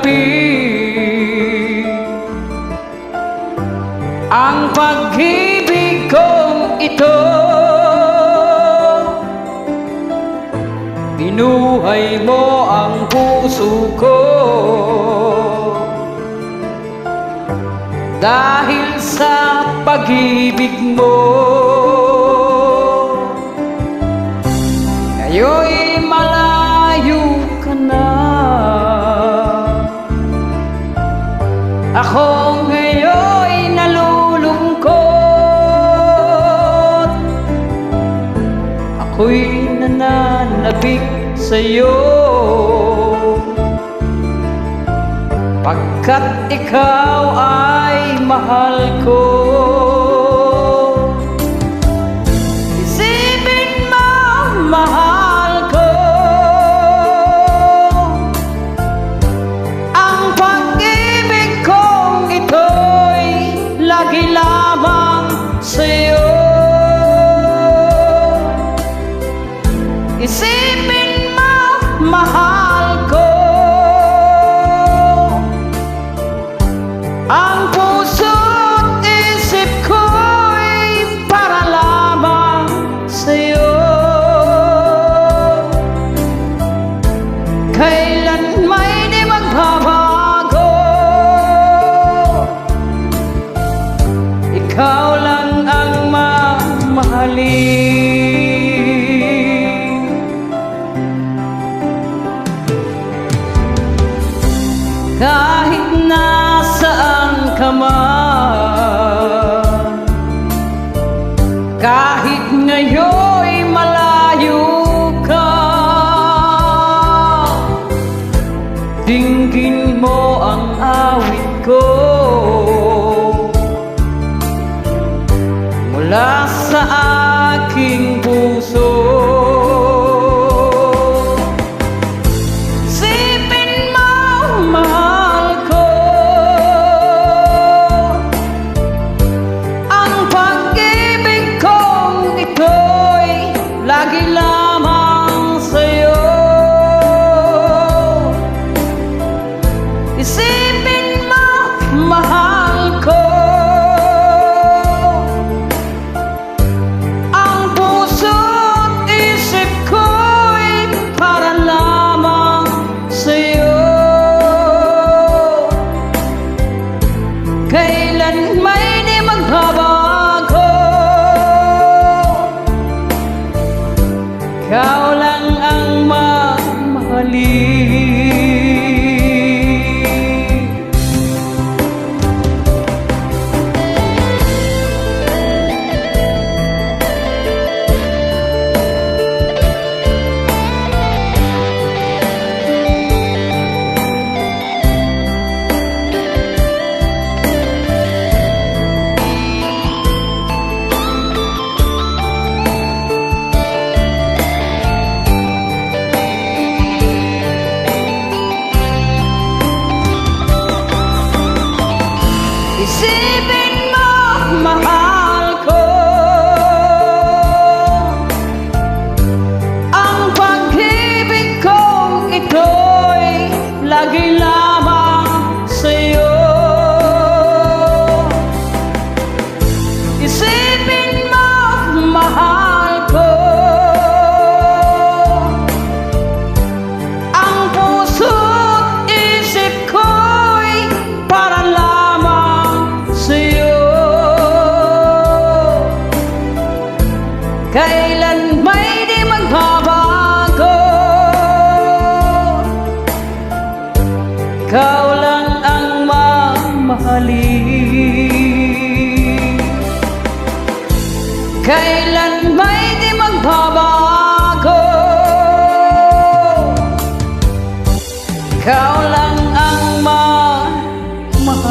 gabi, ang pag-ibig kong ito binuhay mo ang puso ko. Dahil sa pag-ibig mo, ngayon'y malayo ka na. Ako ngayon'y nalulungkot, ako'y nananabik sa'yo, pagkat ikaw ay mahal ko. Isipin mo, mahal ko, ang pag-ibig kong ito'y lagi lamang sa'yo. Isipin mo, mahal ko, ang puso't isip ko'y para lamang sa'yo. Kailan may di magbabago, ikaw lang ang mamahalin. Kahit nasaan ka man, kahit ngayon'y malayo ka, dinggin mo ang awit ko mula sa aking puso. Lagi lamang sa'yo. Isipin mo, mahal ko, ang puso't isip ko'y para lamang sa'yo. Kailan may di magbabago, ikaw lang ang mamahalin. Isipin mo, mahal ko, ang pag-ibig kong ito'y lagi lamang sa'yo. Isipin mo, mahal ko, ang puso't isip ko'y para sa'yo. Kailan may di magbabago, ikaw lang ang mamahalin. Kailan may di magbabago, ikaw lang ang mamahalin.